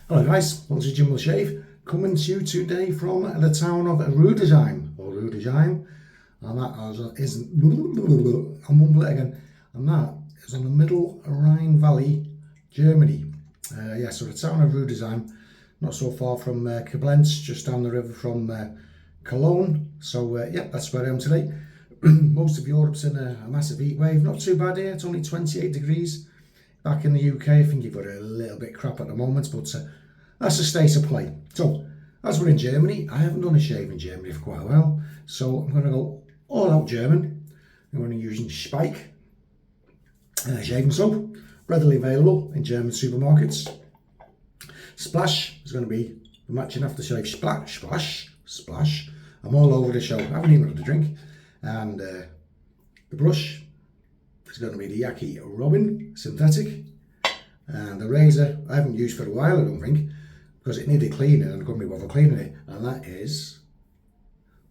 Hello guys, this is Jim Will Shave, coming to you today from the town of Rudesheim, and that is, I'll mumble it again, and that is on the Middle Rhine Valley, Germany. So the town of Rudesheim, not so far from Koblenz, just down the river from Cologne. So that's where I am today. Most of Europe's in a massive heat wave, not too bad here, it's only 28 degrees. Back in the UK, I think you've got it a little bit crap at the moment, but that's the state of play. So, as we're in Germany, I haven't done a shave in Germany for quite a while, so I'm going to go all out German. I'm going to be using Speick shaving soap, readily available in German supermarkets. Splash is going to be the matching aftershave. Splash, splash, splash. I'm all over the show. I haven't even had a drink. And the brush is going to be the Yaqi Robin synthetic, and the razor I haven't used for a while, I don't think, because it needed cleaning and I couldn't be bothered cleaning it, and that is,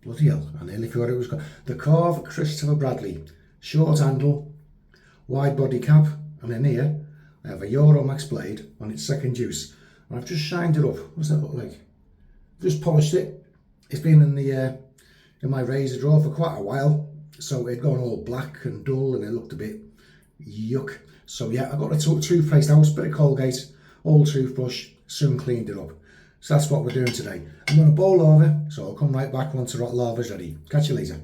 bloody hell, I nearly forgot it was called, the Karve Christopher Bradley, short handle, wide body cap, and in here I have a Euromax blade on its second use, and I've just shined it up. What's that look like? Just polished it. It's been in my razor drawer for quite a while, so it'd gone all black and dull and it looked a bit yuck. So yeah, I got a toothpaste out, bit of Colgate, old toothbrush, soon cleaned it up. So that's what we're doing today. I'm going to boil lava, so I'll come right back once the hot lava's ready. Catch you later.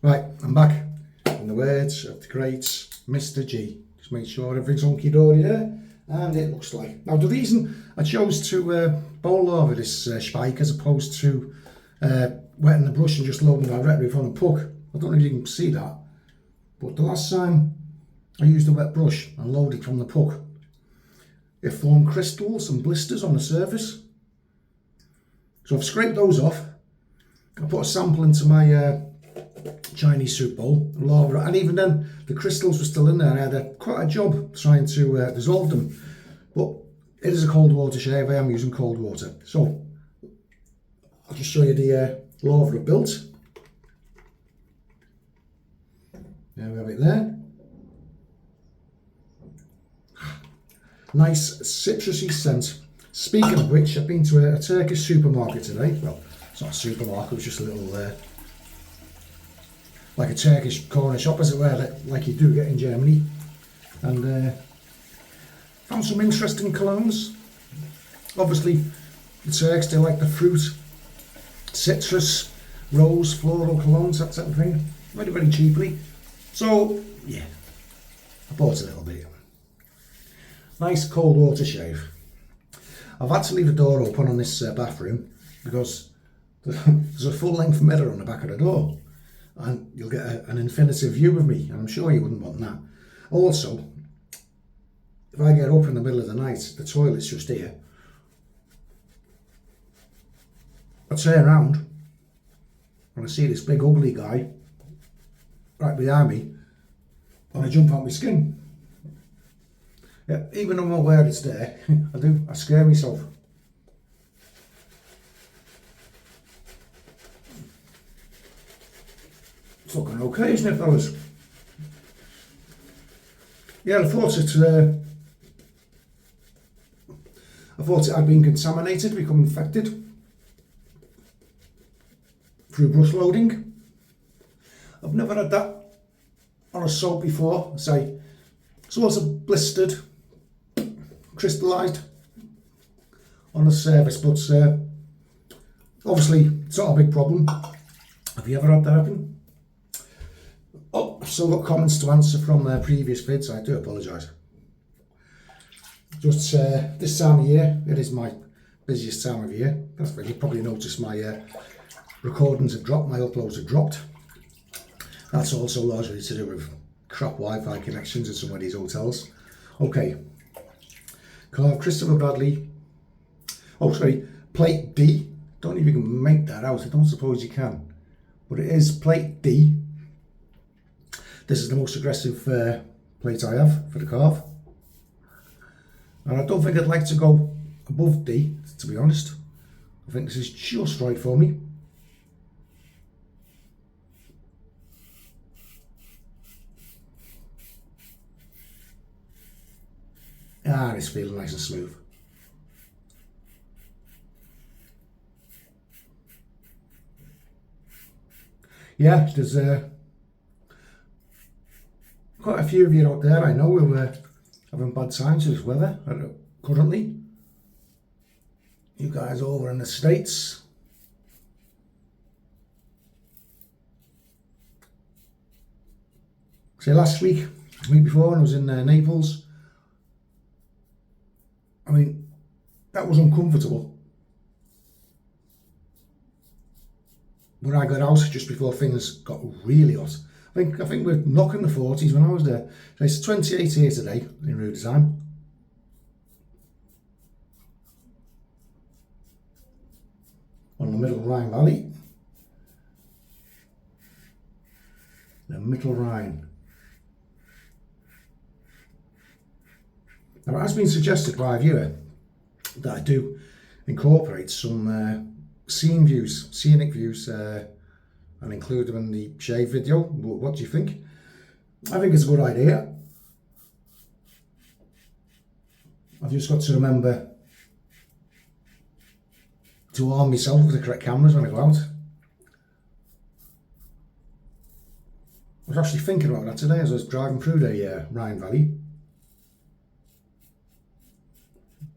Right, I'm back. In the words of the great Mr. G. Just make sure everything's hunky-dory there, and it looks like. Now the reason I chose to boil lava this Speick as opposed to wetting the brush and just loading directly from the puck. I don't know if you can see that, but the last time I used a wet brush and loaded from the puck, it formed crystals and blisters on the surface. So I've scraped those off. I put a sample into my Chinese soup bowl, lava, and even then the crystals were still in there. I had quite a job trying to dissolve them, but it is a cold water shave. I am using cold water. So I'll just show you the lava I've built. There we have it there. Nice citrusy scent. Speaking of which, I've been to a Turkish supermarket today. Well, it's not a supermarket, it's just a little, like a Turkish corner shop, as it were, like you do get in Germany. And found some interesting colognes. Obviously, the Turks, they like the fruit, citrus, rose, floral colognes, that type of thing. Very, very cheaply. So, yeah, I bought a little bit. Nice cold water shave. I've had to leave the door open on this bathroom because there's a full length mirror on the back of the door, and you'll get an infinity view of me, and I'm sure you wouldn't want that. Also, if I get up in the middle of the night, the toilet's just here, I turn around and I see this big ugly guy right behind me, and I jump out my skin. Yeah, even though I'm aware it's there, I scare myself. It's looking okay, isn't it, fellas? Yeah, I thought it had been contaminated, become infected through brush loading. I've never had that on a soap before, say. It's also blistered, crystallised on the surface, but obviously it's not a big problem. Have you ever had that happen? Oh, I've still got comments to answer from previous vids, I do apologise. Just this time of year, it is my busiest time of year. That's why you probably noticed my recordings have dropped, my uploads have dropped. That's also largely to do with crap Wi-Fi connections in some of these hotels. Okay, Karve Christopher Bradley. Oh, sorry, plate D. Don't know if you can make that out. I don't suppose you can, but it is plate D. This is the most aggressive plate I have for the Karve, and I don't think I'd like to go above D, to be honest. I think this is just right for me. Ah, it's feeling nice and smooth. yeah, there's quite a few of you out there I know who are having bad times with this weather currently. You guys over in the States. So last week before, when I was in Naples, I mean, that was uncomfortable. When I got out just before things got really hot. I think we're knocking the 40s when I was there. So it's 28 here today in Rudesheim. On the Middle Rhine Valley. The Middle Rhine. Now it has been suggested by a viewer that I do incorporate some scenic views, and include them in the shave video. What do you think? I think it's a good idea. I've just got to remember to arm myself with the correct cameras when I go out. I was actually thinking about that today as I was driving through the Rhine Valley.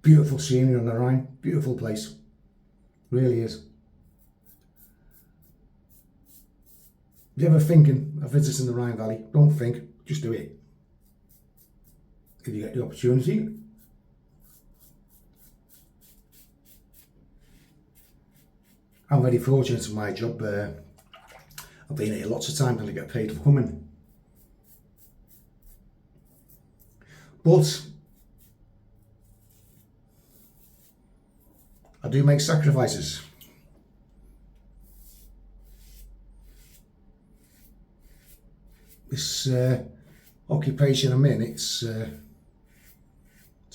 Beautiful scenery on the Rhine, beautiful place, really is. If you're ever thinking of visiting the Rhine Valley, don't think, just do it. If you get the opportunity. I'm very fortunate in my job. I've been here lots of times and I get paid for coming. But I do make sacrifices. This occupation I'm in, it's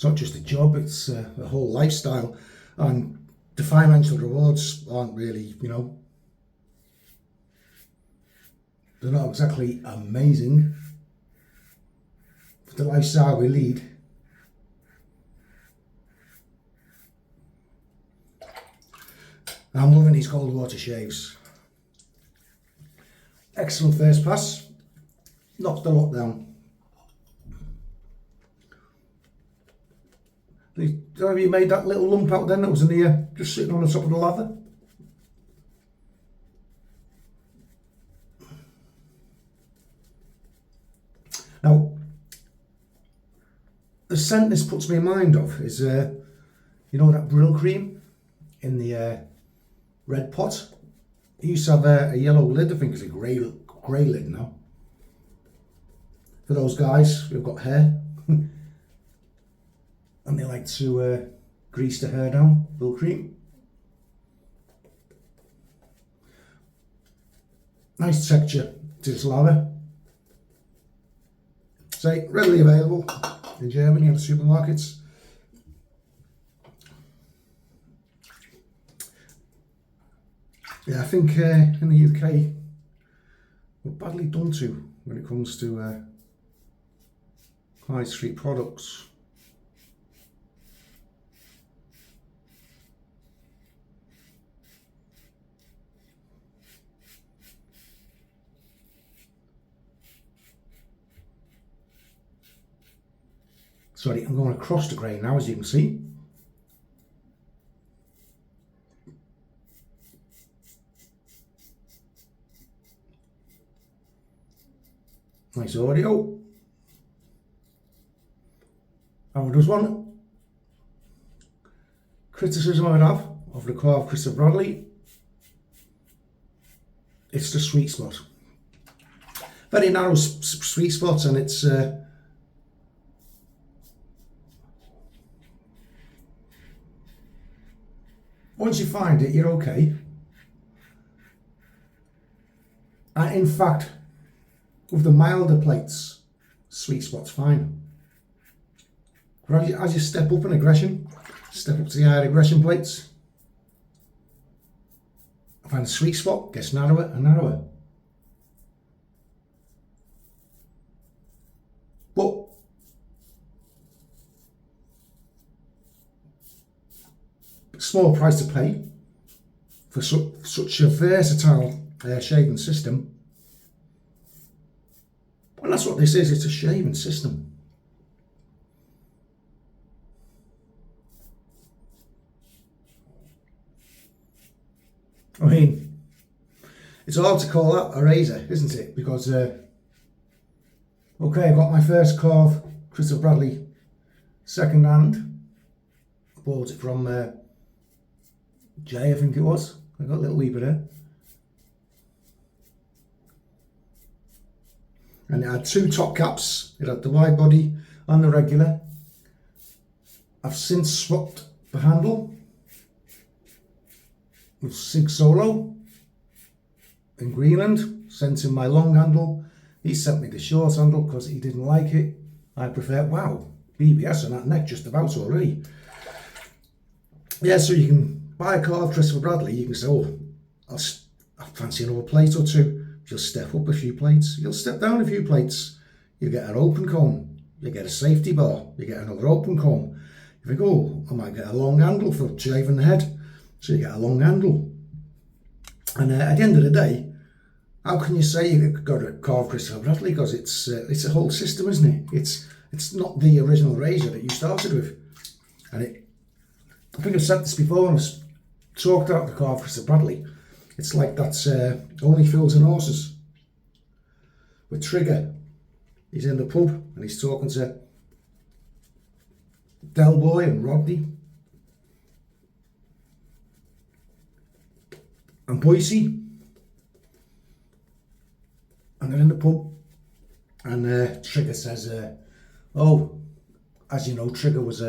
not just a job, it's a whole lifestyle, and the financial rewards aren't really, you know, they're not exactly amazing for the lifestyle we lead. I'm loving these cold water shaves. Excellent first pass. Knocked the lot down. Have you made that little lump out then that was in the just sitting on the top of the lather? Now, the scent this puts me in mind of is, you know, that brill cream in the red pot. It used to have a yellow lid. I think it's a grey lid now. For those guys who've got hair and they like to grease their hair down, brill cream. Nice texture to this lather. So readily available in Germany in the supermarkets. Yeah, I think in the UK we're badly done to when it comes to high street products. Sorry, I'm going across the grain now, as you can see. Nice audio. And there's one criticism I would have of the Karve Christopher Bradley. It's the sweet spot. Very narrow sweet spot, and it's once you find it, you're okay. And in fact, with the milder plates, sweet spot's fine. But as you step up in aggression, step up to the higher aggression plates, I find the sweet spot gets narrower and narrower. But small price to pay for such a versatile shaving system. Well, that's what this is. It's a shaving system. I mean, it's hard to call that a razor, isn't it? Because, okay, I got my first Karve Christopher Bradley second hand. I bought it from Jay, I think it was. I got a little weeper there. And it had two top caps. It had the wide body and the regular. I've since swapped the handle with Sig Solo in Greenland. Sent him my long handle. He sent me the short handle because he didn't like it. I prefer, wow, BBS on that neck just about already. Yeah, so you can buy a Karve Christopher Bradley. You can say, oh, I fancy another plate or two. You'll step up a few plates, you'll step down a few plates, you get an open comb, you get a safety bar, you get another open comb. You think, oh, I might get a long handle for shaving the head, so you get a long handle. And at the end of the day, how can you say you've got a Karve Christopher Bradley? Because it's a whole system, isn't it? It's not the original razor that you started with. And I think I've said this before when I've talked about the Karve Christopher Bradley. It's like that's Only Fools and Horses with Trigger. He's in the pub and he's talking to Del Boy and Rodney and Boise, and they're in the pub, and Trigger says, oh, as you know, Trigger was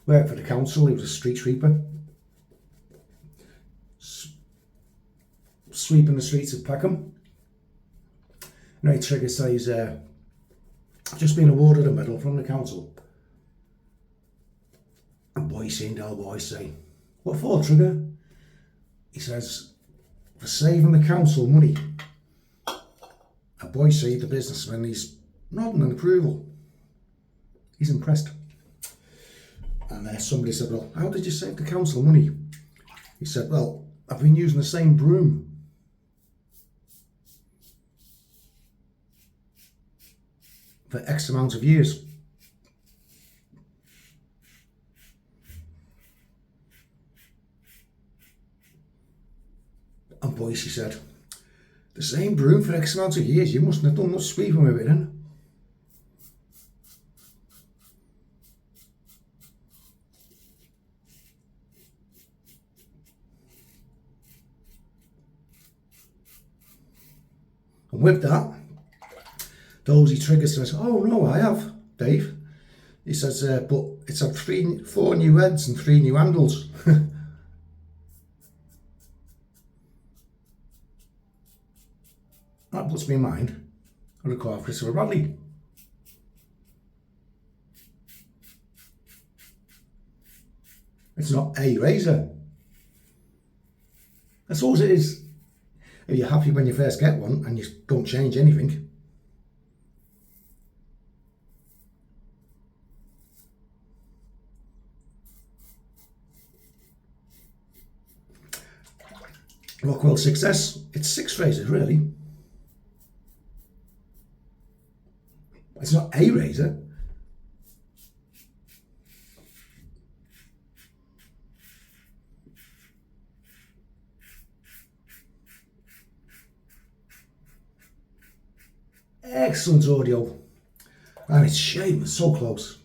worked for the council. He was a street sweeper, sweeping the streets of Peckham. And Trigger says, I've just been awarded a medal from the council. And Boise and Del Boy say, what for, Trigger? He says, for saving the council money. And Boise, the businessman, he's nodding in approval. He's impressed. And somebody said, well, how did you save the council money? He said, well, I've been using the same broom for X amount of years. And Boise said, the same broom for X amount of years? You mustn't have done much sweeping with it then. And with that, Dozy Trigger says, oh no, I have, Dave. He says, but it's had 4 new heads and 3 new handles. That puts me in mind of the Karve Christopher Bradley. It's not a razor. I suppose it is. If you're happy when you first get one and you don't change anything. Rockwell 6S, it's 6 razors really. It's not a razor. Excellent audio. And it's shame, it's so close.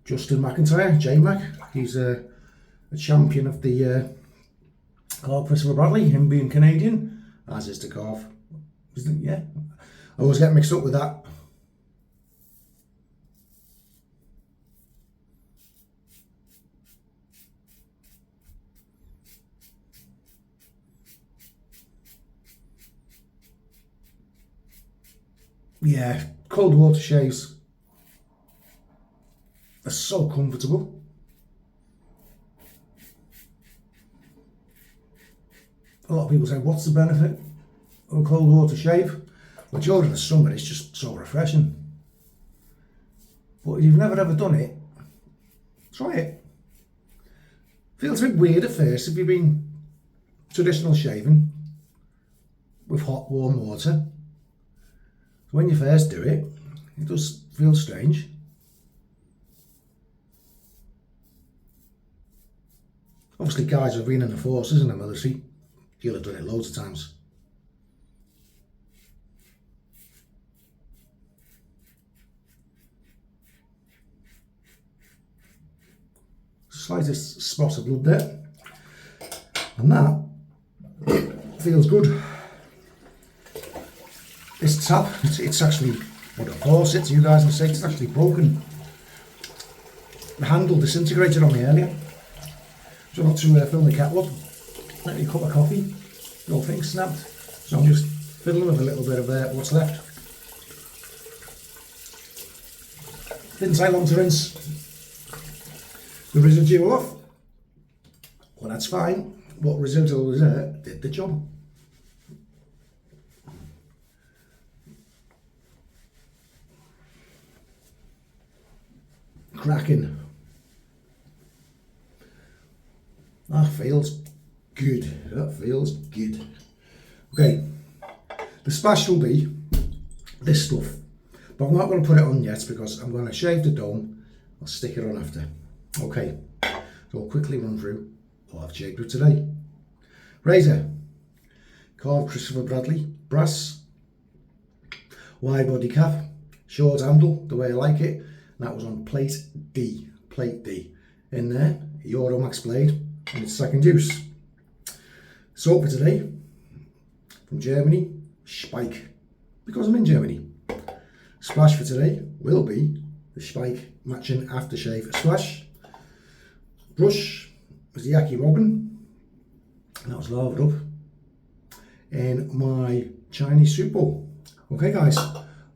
Justin McIntyre, J-Mac, he's a champion of the Karve Christopher Bradley, him being Canadian, as is the Karve. Isn't it? Yeah. I always get mixed up with that. Yeah, cold water shaves are so comfortable. A lot of people say, what's the benefit of a cold water shave? Well, during the summer it's just so refreshing. But if you've never ever done it, try it. Feels a bit weird at first if you've been traditional shaving with hot warm water. When you first do it, it does feel strange. Obviously guys who've been in the forces and the military, you'll have done it loads of times. Slightest spot of blood there, and that feels good. This tap, it's actually, what a faucet to you guys and say, it's actually broken. The handle disintegrated on me earlier, so I got to fill the kettle up, make me a cup of coffee, the whole thing snapped, so I'm just fiddling with a little bit of what's left. Didn't take long to rinse the residue off. Well, that's fine. What residual was there did the job. Cracking. That feels good. That feels good. Okay, the splash will be this stuff, but I'm not going to put it on yet because I'm going to shave the dome. I'll stick it on after. Okay, so I'll quickly run through what I've shaved with today. Razor, Karve Christopher Bradley, brass, wide body cap, short handle, the way I like it, and that was on plate D. In there, Euro Max blade, and its second use. Soap for today, from Germany, Speick, because I'm in Germany. Splash for today will be the Speick matching aftershave splash. Brush was the Yaqi Robin, and that was laved up in my Chinese soup bowl. Okay guys,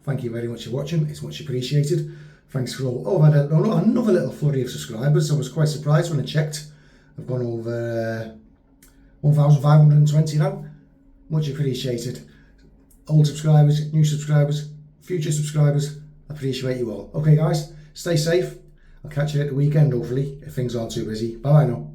thank you very much for watching, it's much appreciated. Thanks for all. Oh, I've had another little flurry of subscribers. I was quite surprised when I checked. I've gone over 1,520 now. Much appreciated. Old subscribers, new subscribers, future subscribers, appreciate you all. Okay guys, stay safe. I'll catch you at the weekend hopefully, if things aren't too busy. Bye bye now.